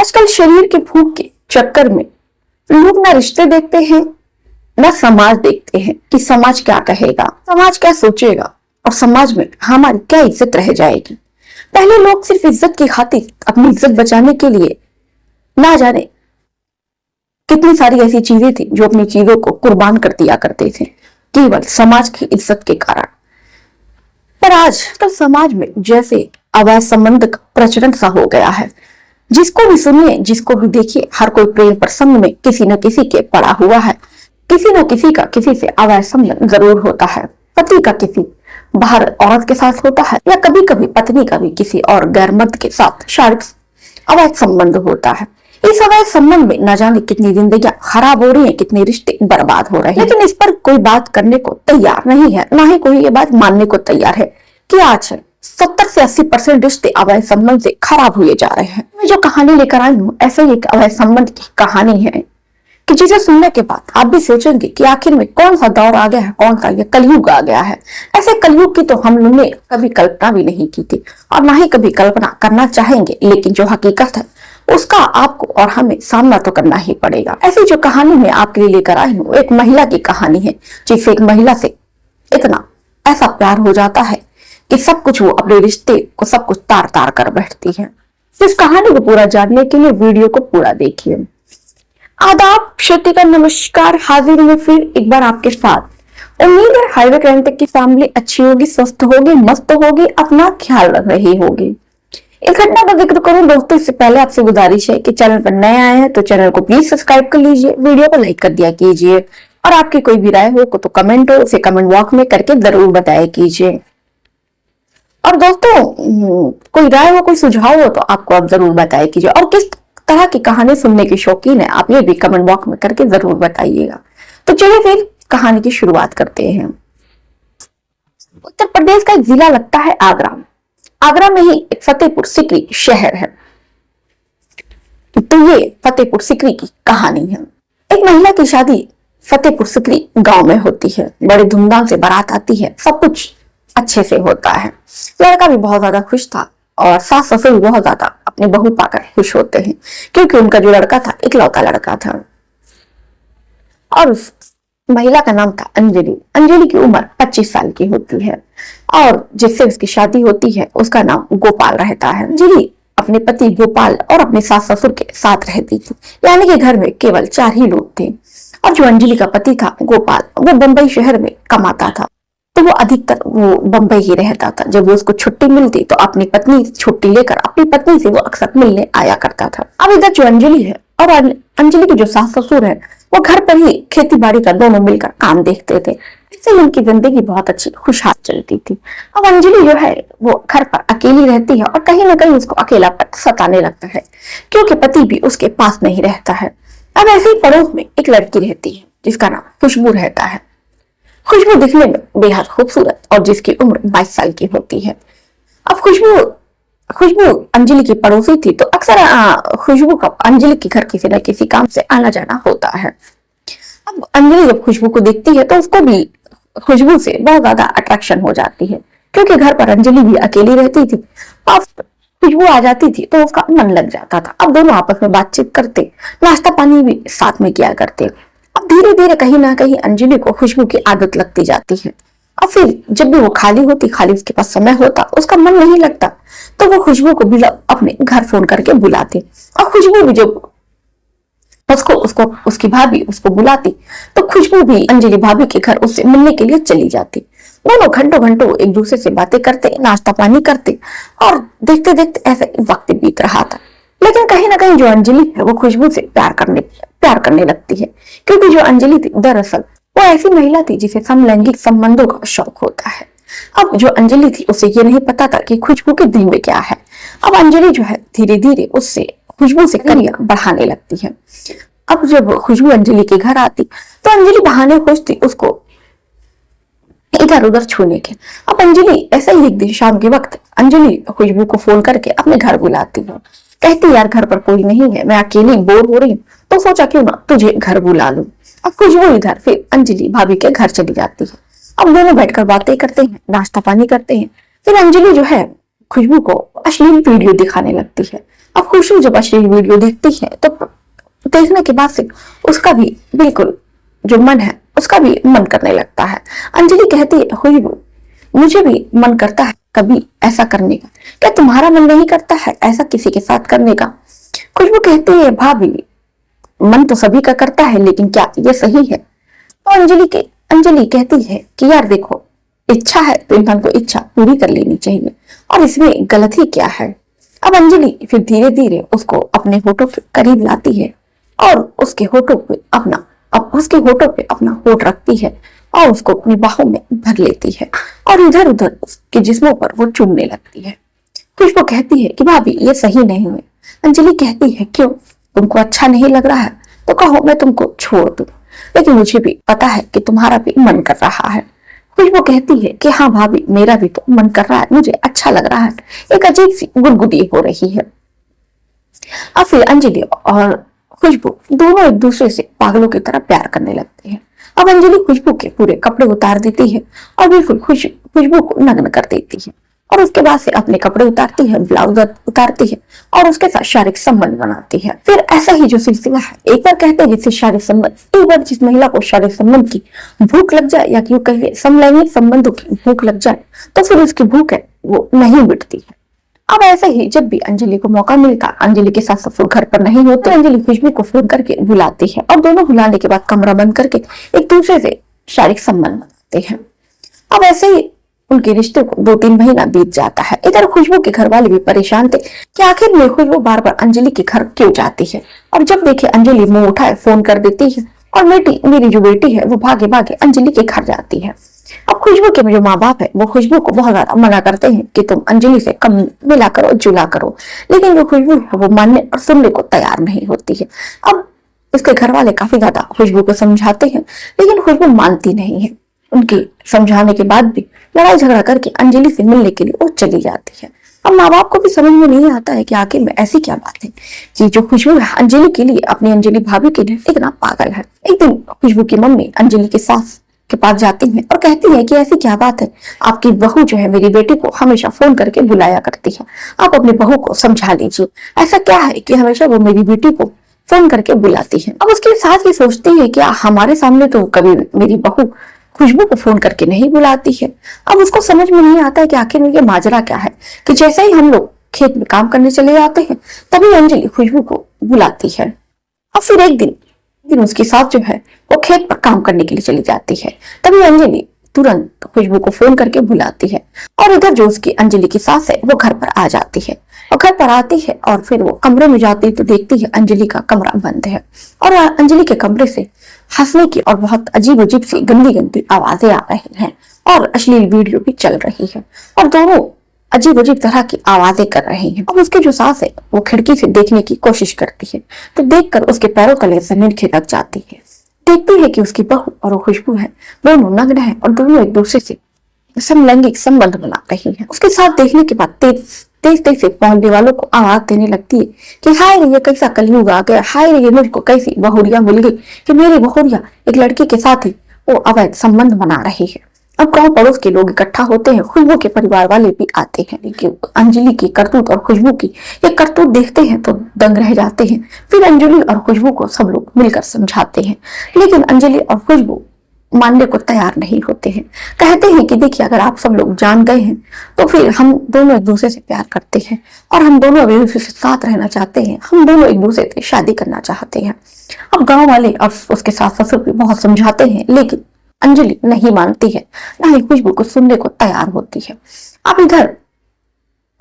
आजकल शरीर के भूख के चक्कर में लोग ना रिश्ते देखते हैं ना समाज देखते हैं कि समाज क्या कहेगा, समाज क्या सोचेगा और समाज में हमारी क्या इज्जत रह जाएगी। पहले लोग सिर्फ इज्जत की खातिर अपनी इज्जत बचाने के लिए ना जाने कितनी सारी ऐसी चीजें थी जो अपनी चीजों को कुर्बान कर दिया करते थे केवल समाज की इज्जत के कारण। पर आजकल समाज में जैसे अवैध संबंध का प्रचलन सा हो गया है, जिसको भी सुनिए जिसको भी देखिए हर कोई प्रेम प्रसंग में किसी न किसी के पड़ा हुआ है। किसी न किसी का किसी से अवैध संबंध जरूर होता है। पति का किसी बाहर औरत के साथ होता है या कभी कभी पत्नी का भी किसी और गैर मर्द के साथ शारीरिक अवैध संबंध होता है। इस अवैध संबंध में न जाने कितनी जिंदगियां खराब हो रही हैं, कितने रिश्ते बर्बाद हो रहे हैं, लेकिन इस पर कोई बात करने को तैयार नहीं है, ना ही कोई ये बात मानने को तैयार है कि आज 70 से 80% रिश्ते अवैध संबंध से खराब हुए जा रहे हैं। मैं जो कहानी लेकर आई हूँ ऐसे ही एक अवैध संबंध की कहानी है कि जिसे सुनने के बाद आप भी सोचेंगे कि आखिर में कौन सा दौर आ गया है, कौन सा ये कलयुग आ गया है। ऐसे कलयुग की तो हम लोगों ने कभी कल्पना भी नहीं की थी और ना ही कभी कल्पना करना चाहेंगे, लेकिन जो हकीकत है उसका आपको और हमें सामना तो करना ही पड़ेगा। ऐसी जो कहानी मैं आपके लिए लेकर आई हूँ एक महिला की कहानी है, जिससे एक महिला से इतना ऐसा प्यार हो जाता है कि सब कुछ वो अपने रिश्ते को सब कुछ तार तार कर बैठती है। इस कहानी को पूरा जानने के लिए वीडियो को पूरा देखिए। आदाब, श्रुतिका नमस्कार, हाजिर हूँ फिर एक बार आपके साथ। उम्मीद है हाईवे क्राइम तक की फैमिली अच्छी होगी, स्वस्थ होगी, मस्त होगी, अपना ख्याल रख रही होगी। इस घटना का जिक्र करूं दोस्तों, इससे पहले आपसे गुजारिश है कि चैनल पर नए आए हैं तो चैनल को प्लीज सब्सक्राइब कर लीजिए, वीडियो को लाइक कर दिया कीजिए और आपकी कोई भी राय हो तो कमेंट हो उसे कमेंट बॉक्स में करके जरूर बताया कीजिए। और दोस्तों कोई राय हो, कोई सुझाव हो तो आपको आप जरूर बताया कीजिए और किस तरह की कहानी सुनने की शौकीन है आप ये भी कमेंट बॉक्स में करके जरूर बताइएगा। तो चलिए फिर कहानी की शुरुआत करते हैं। उत्तर प्रदेश का एक जिला लगता है आगरा। आगरा में ही एक फतेहपुर सिकरी शहर है। तो ये फतेहपुर सिकरी की कहानी है। एक महिला की शादी फतेहपुर सिकरी गांव में होती है। बड़े धूमधाम से बारात आती है, सब कुछ अच्छे से होता है। लड़का भी बहुत ज्यादा खुश था और सास ससुर भी बहुत ज्यादा अपनी बहू पाकर खुश होते हैं, क्योंकि उनका जो लड़का था इकलौता लड़का था। और उस महिला का नाम था अंजलि। अंजलि की उम्र 25 साल की होती है और जिससे उसकी शादी होती है उसका नाम गोपाल रहता है। अंजलि अपने पति गोपाल और अपने सास ससुर के साथ रहती थी, यानी कि घर में केवल 4 ही लोग थे। और जो अंजलि का पति था गोपाल, वो बंबई शहर में कमाता था, तो वो अधिकतर वो बंबई ही रहता था। जब वो उसको छुट्टी मिलती तो अपनी पत्नी छुट्टी लेकर अपनी पत्नी से वो अक्सर मिलने आया करता था। अब इधर जो अंजलि है और अंजलि के जो सास ससुर है वो घर पर ही खेती बाड़ी का दोनों मिलकर काम देखते थे। इससे उनकी जिंदगी बहुत अच्छी खुशहाल चलती थी। अब अंजलि जो है वो घर पर अकेली रहती है और कहीं ना कहीं उसको अकेलापन सताने लगता है, क्योंकि पति भी उसके पास नहीं रहता है। अब ऐसे ही पड़ोस में एक लड़की रहती है जिसका नाम खुशबू रहता है। खुशबू दिखने में बेहद खूबसूरत और जिसकी उम्र 22 साल की होती है। अब खुशबू अंजलि की पड़ोसी थी, तो अक्सर खुशबू का अंजलि के घर किसी न किसी काम से आना जाना होता है। अब अंजलि जब खुशबू को देखती है तो उसको भी खुशबू से बहुत ज्यादा अट्रैक्शन हो जाती है, क्योंकि घर पर अंजलि भी अकेली रहती थी। अब खुशबू आ जाती थी तो उसका मन लग जाता था। अब दोनों आपस में बातचीत करते, नाश्ता पानी भी साथ में किया करते। अब धीरे धीरे कहीं ना कहीं अंजलि को खुशबू की आदत लगती जाती है। और फिर जब भी वो खाली उसके पास समय होता, उसका मन नहीं लगता, तो वो खुशबू को भी अपने घर फोन करके बुलाते। और खुशबू भी जब उसको उसकी भाभी उसको बुलाती तो खुशबू भी अंजलि भाभी के घर उससे मिलने के लिए चली जाती। दोनों घंटों घंटों एक दूसरे से बातें करते, नाश्ता पानी करते और देखते देखते ऐसे वक्त बीत रहा था। लेकिन कहीं ना कहीं जो अंजलि है वो खुशबू से प्यार करने लगती है, क्योंकि जो अंजलि थी दरअसल वो ऐसी महिला थी जिसे समलैंगिक संबंधों का शौक होता है। अब जो अंजलि थी उसे ये नहीं पता था कि खुशबू के दिल में क्या है। अब अंजलि जो है धीरे धीरे उससे खुशबू से करियर बढ़ाने लगती है। अब जब खुशबू अंजलि के घर आती तो अंजलि बहाने खोजती उसको इधर उधर छूने के। अब अंजलि ऐसा ही एक दिन शाम के वक्त अंजलि खुशबू को फोन करके अपने घर बुलाती है। कहती यार घर पर कोई नहीं है, मैं अकेली बोर हो रही हूँ, तो सोचा क्यों ना तुझे घर बुला लूं। अब खुशबू इधर फिर अंजलि भाभी के घर चली जाती है। अब दोनों बैठकर बातें करते हैं, नाश्ता पानी करते हैं। फिर अंजलि जो है खुशबू को अश्लील वीडियो दिखाने लगती है। अब खुशबू जब अश्लील वीडियो देखती है तो देखने के बाद से उसका भी बिल्कुल जो मन है उसका भी मन करने लगता है। अंजलि कहती है खुशबू मुझे भी मन करता है कभी ऐसा करने का, क्या तुम्हारा मन नहीं करता है ऐसा किसी के साथ करने का? खुशबू कहती है भाभी मन तो सभी का करता है लेकिन क्या ये सही है? तो अंजलि कहती है कि यार देखो इच्छा है तो इंसान को इच्छा पूरी कर लेनी चाहिए और इसमें गलत ही क्या है। अब अंजलि फिर धीरे धीरे उसको अपने होठों के करीब लाती है और उसके होठों पे अपना होठ रखती है और उसको अपनी बाहों में भर लेती है और इधर उधर उसके जिस्मों पर वो चूमने लगती है। खुशबू कहती है कि भाभी ये सही नहीं है। अंजलि कहती है क्यों, तुमको अच्छा नहीं लग रहा है तो कहो मैं तुमको छोड़ दूं, लेकिन मुझे भी पता है कि तुम्हारा भी मन कर रहा है। खुशबू कहती है कि हाँ भाभी मेरा भी तो मन कर रहा है, मुझे अच्छा लग रहा है। एक अजीब सी गुदगुदी हो रही है। अब फिर अंजलि और खुशबू दोनों एक दूसरे से पागलों की तरह प्यार करने लगते हैं। अब अंजलि खुशबू के पूरे कपड़े उतार देती है और बिल्कुल खुशबू को नग्न कर देती है और उसके बाद से अपने कपड़े उतारती है, ब्लाउज उतारती है और उसके साथ शारीरिक संबंध बनाती है। फिर ऐसा ही जो सिलसिला है, एक बार कहते हैं जिससे शारीरिक संबंध, एक बार जिस महिला को शारीरिक संबंध की भूख लग जाए या क्यों कहिए समलैंगिक संबंधों की भूख लग जाए तो फिर उसकी भूख है वो नहीं मिटती है। अब ऐसा ही जब भी अंजलि को मौका मिलता, अंजलि के साथ ससुर घर पर नहीं होते, अंजलि खुशबू को फोन करके बुलाती है और दोनों बुलाने के बाद कमरा बंद करके एक दूसरे से शारीरिक संबंध बनाते हैं। अब ऐसे ही उनके रिश्ते को 2-3 महीना बीत जाता है। इधर खुशबू के घर वाले भी परेशान थे कि आखिर में खुशबू बार बार अंजलि के घर क्यों जाती है और जब देखे अंजलि मुंह उठाए फोन कर देती है और मेरी जो बेटी है वो भागे भागे अंजलि के घर जाती है। अब खुशबू के जो माँ बाप है वो खुशबू को बहुत ज्यादा मना करते हैं कि तुम अंजलि से कम मिला करो, जुला करो, लेकिन जो खुशबू है वो मानने और सुनने को तैयार नहीं होती है। अब उसके घर वाले काफी ज्यादा खुशबू को समझाते हैं लेकिन खुशबू मानती नहीं है। उनके समझाने के बाद भी लड़ाई झगड़ा करके अंजलि से मिलने के लिए वो चली जाती है। अब माँ बाप को भी समझ में नहीं आता है कि आखिर में ऐसी क्या बात है कि जो खुशबू है अंजलि के लिए, अपनी अंजलि भाभी के लिए इतना पागल है। एक दिन खुशबू की मम्मी अंजलि के सास के पास जाती है और कहती है कि ऐसी क्या बात है, आपकी बहू जो है मेरी बेटी को हमेशा फोन करके बुलाया करती है, आप अपनी बहू को समझा लीजिए, ऐसा क्या है कि हमेशा वो मेरी बेटी को फोन करके बुलाती है। अब उसके साथ ये सोचती है कि हमारे सामने तो कभी मेरी बहू खुशबू को फोन करके नहीं बुलाती है। अब उसको समझ में नहीं आता है कि आखिर ये माजरा क्या है कि जैसे ही हम लोग खेत में काम करने चले जाते हैं तभी अंजलि खुशबू को बुलाती है। अब फिर एक दिन उसके साथ जो है वो खेत पर काम करने के लिए चली जाती है, तभी अंजलि तुरंत खुशबू को फोन करके बुलाती है और इधर जो उसकी अंजलि की सास है वो घर पर आ जाती है और घर पर आती है और फिर वो कमरे में जाती है तो देखती है अंजलि का कमरा बंद है और अंजलि के कमरे से हंसने की और बहुत अजीब अजीब सी गंदी गंदी आवाजें आ रही हैं और अश्लील वीडियो भी चल रही है और दोनों अजीब अजीब तरह की आवाजें कर रही हैं। अब उसकी जो सास है वो खिड़की से देखने की कोशिश करती है तो देखकर उसके पैरों तले जमीन खिसक जाती है। देखती है कि उसकी बहू और वो खुशबू है दोनों नग्न है और दोनों एक दूसरे से समलैंगिक संबंध बना रही है। उसके साथ देखने के बाद तेज तेज से मोहल्ले वालों को आवाज देने लगती है कि हाय रे ये कैसा कलयुग आ गया, हाय रे ये मुझको कैसी बहुरिया मिल गई कि मेरी बहुरिया एक लड़के के साथ ही वो अवैध संबंध बना रही है। अब गांव पड़ोस के लोग इकट्ठा होते हैं, खुशबू के परिवार वाले भी आते हैं, लेकिन अंजलि की करतूत और खुशबू की ये करतूत देखते हैं तो दंग रह जाते हैं। फिर अंजलि और खुशबू को सब लोग मिलकर समझाते हैं लेकिन अंजलि और खुशबू मानने को तैयार नहीं होते हैं। कहते हैं कि देखिए अगर आप सब लोग जान गए हैं तो फिर हम दोनों एक दूसरे से प्यार करते हैं और हम दोनों एक दूसरे से साथ रहना चाहते हैं, हम दोनों एक दूसरे से शादी करना चाहते हैं। अब गांव वाले और उसके सास ससुर भी बहुत समझाते हैं लेकिन अंजलि नहीं मानती है, ना ही खुशबू को सुनने को तैयार होती है। अब इधर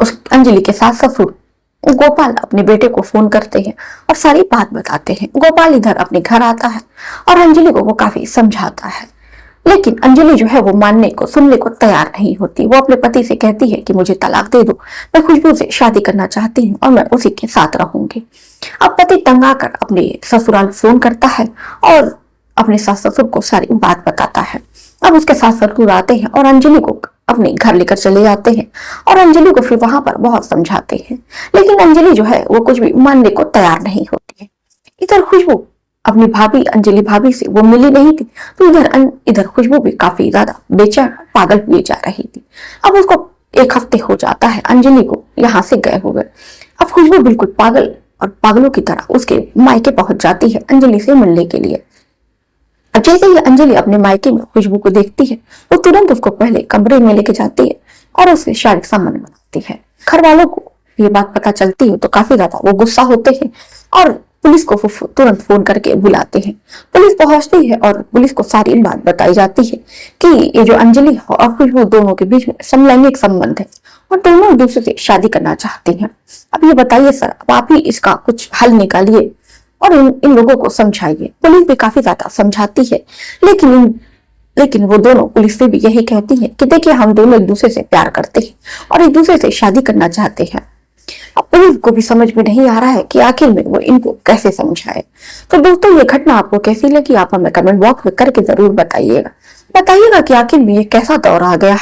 उस अंजलि के सास ससुर गोपाल अपने बेटे को फोन करते हैं और सारी बात बताते हैं। गोपाल इधर अपने घर आता है और अंजलि को वो काफी समझाता है लेकिन अंजलि जो है वो मानने को सुनने को तैयार नहीं होती। वो अपने पति से कहती है कि मुझे तलाक दे दो, मैं खुशबू से शादी करना चाहती हूँ और मैं उसी के साथ रहूंगी। अब पति तंग आकर अपने ससुराल फोन करता है और अपने सास ससुर को सारी बात बताता है। अब उसके सास ससुर आते हैं और अंजलि को अपने घर लेकर चले जाते हैं और अंजलि को फिर वहां पर बहुत समझाते हैं लेकिन अंजलि जो है वो कुछ भी मानने को तैयार नहीं होती है। इधर खुशबू अपनी भाभी अंजलि भाभी से वो मिली नहीं थी तो इधर खुशबू भी काफी ज्यादा बेचैन पागल हुई जा रही थी। अब उसको 1 हफ्ते हो जाता है अंजलि को यहाँ से गए हुए। अब खुशबू बिल्कुल पागल और पागलों की तरह उसके मायके पहुंच जाती है अंजलि से मिलने के लिए। अब जैसे ही अंजलि अपने मायके में खुशबू को देखती है, वो तुरंत उसको पहले कमरे में लेके जाती है और उससे शारीरिक संबंध बनाती है। घर वालों को ये बात पता चलती है तो काफी ज्यादा वो गुस्सा होते हैं और पुलिस को तुरंत फोन करके बुलाते हैं। पुलिस पहुंचती है और पुलिस को सारी बात बताई जाती है कि ये जो अंजलि और खुशबू दोनों के बीच में समलैंगिक संबंध है और दोनों एक दूसरे से शादी करना चाहती हैं। अब ये बताइए सर, अब आप ही इसका कुछ हल निकालिए और इन लोगों को समझाइए। पुलिस भी काफी ज्यादा समझाती है, लेकिन वो दोनों पुलिस से भी यही कहती है कि देखिए हम दोनों एक दूसरे से प्यार करते हैं और एक दूसरे से शादी करना चाहते हैं। अब पुलिस को भी समझ में नहीं आ रहा है कि आखिर में वो इनको कैसे समझाए। तो दोस्तों, ये घटना आपको कैसी लगी आप हमें कमेंट बॉक्स में करके जरूर बताइएगा कि आखिर में ये कैसा दौर आ गया है।